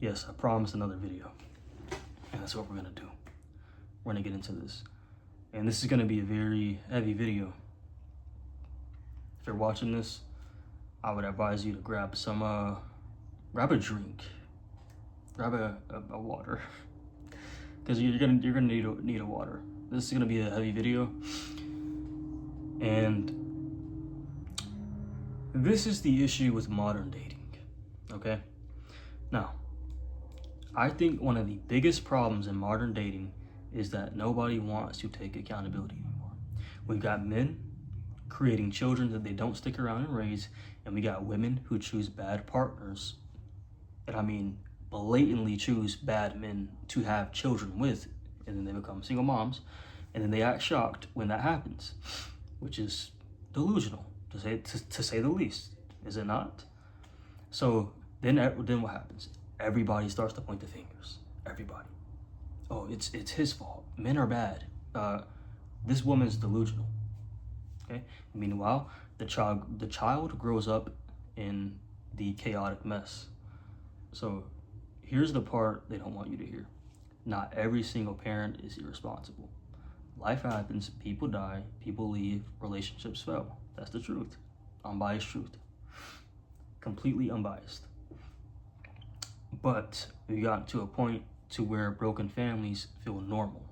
Yes, I promised another video. And that's what we're gonna do. We're gonna get into this. And this is gonna be a very heavy video. If you're watching this, I would advise you to grab a drink. Grab a water. Because you're gonna need a water. This is gonna be a heavy video. And this is the issue with modern dating, okay? Now, I think one of the biggest problems in modern dating is that nobody wants to take accountability anymore. We've got men creating children that they don't stick around and raise, and we got women who choose bad partners, and I mean blatantly choose bad men to have children with, and then they become single moms, and then they act shocked when that happens, which is delusional, to say the least, is it not? So then what happens? Everybody starts to point the fingers. Everybody. Oh, it's his fault. Men are bad. This woman's delusional. Okay. Meanwhile, the child grows up in the chaotic mess. So here's the part they don't want you to hear. Not every single parent is irresponsible. Life happens, people die, people leave, relationships fail. That's the truth. Unbiased truth. Completely unbiased. But we got to a point to where broken families feel normal.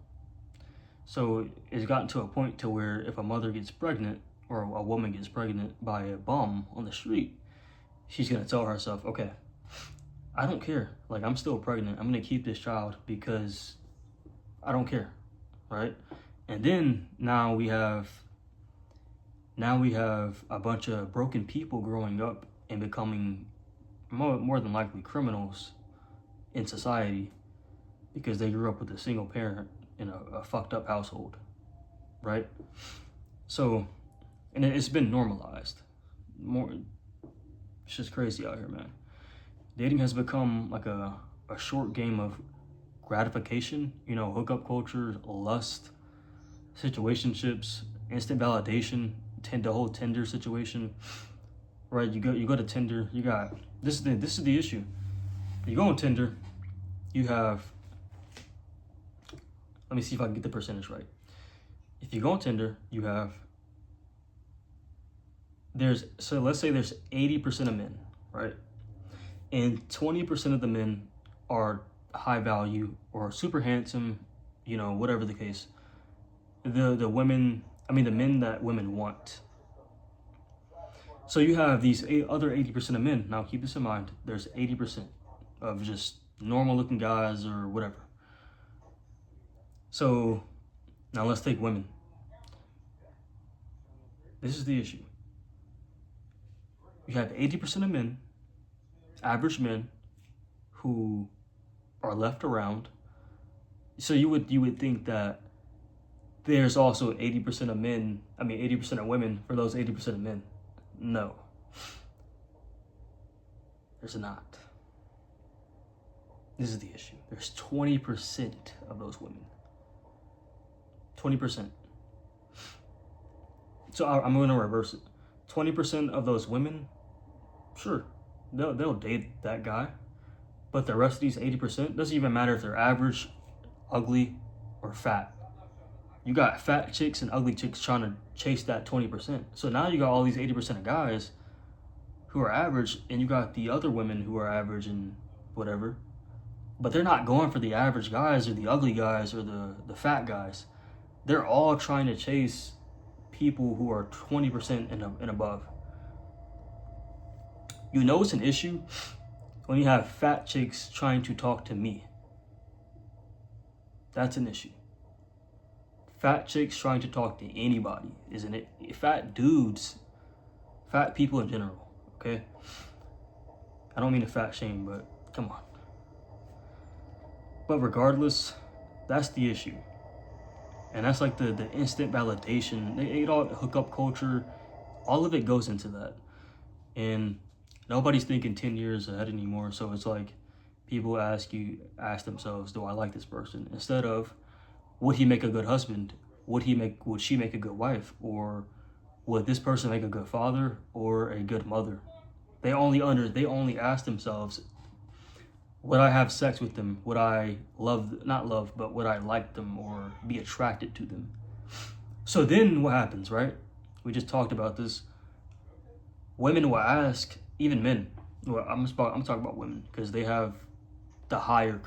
So it's gotten to a point to where if a mother gets pregnant or a woman gets pregnant by a bum on the street, she's gonna tell herself, okay, I don't care. Like, I'm still pregnant. I'm gonna keep this child because I don't care, right? And then now we have a bunch of broken people growing up and becoming more than likely criminals in society because they grew up with a single parent in a fucked up household, right? So, and it's been normalized. It's just crazy out here, man. Dating has become like a short game of gratification, hookup culture, lust, situationships, instant validation, the whole Tinder situation, right? You go to Tinder, you got this is the issue. You go on Tinder, you have, let me see if I can get the percentage right. If you go on Tinder, you have, so let's say there's 80% of men, right? And 20% of the men are high value or super handsome, whatever the case. The men that women want. So you have these other 80% of men. Now keep this in mind. There's 80% of just normal looking guys or whatever. So now let's take women. This is the issue. You have 80% of men, average men, who are left around. So you would think that there's also 80% of women for those 80% of men. No. There's not. This is the issue. There's 20% of those women. 20%. So I'm going to reverse it. 20% of those women, sure, they'll date that guy. But the rest of these 80%, doesn't even matter if they're average, ugly, or fat. You got fat chicks and ugly chicks trying to chase that 20%. So now you got all these 80% of guys who are average, and you got the other women who are average and whatever. But they're not going for the average guys or the ugly guys or the fat guys. They're all trying to chase people who are 20% and above. It's an issue when you have fat chicks trying to talk to me. That's an issue. Fat chicks trying to talk to anybody, isn't it? Fat dudes, fat people in general, okay? I don't mean to fat shame, but come on. But regardless, that's the issue. And that's like the instant validation. They ate all hookup culture. All of it goes into that. And nobody's thinking 10 years ahead anymore. So it's like people ask themselves, do I like this person? Instead of, would he make a good husband? Would she make a good wife? Or would this person make a good father or a good mother? They only ask themselves would I have sex with them? Would I not love, but would I like them or be attracted to them? So then what happens, right? We just talked about this. Women will ask, even men. Well, I'm talking about women because they have the higher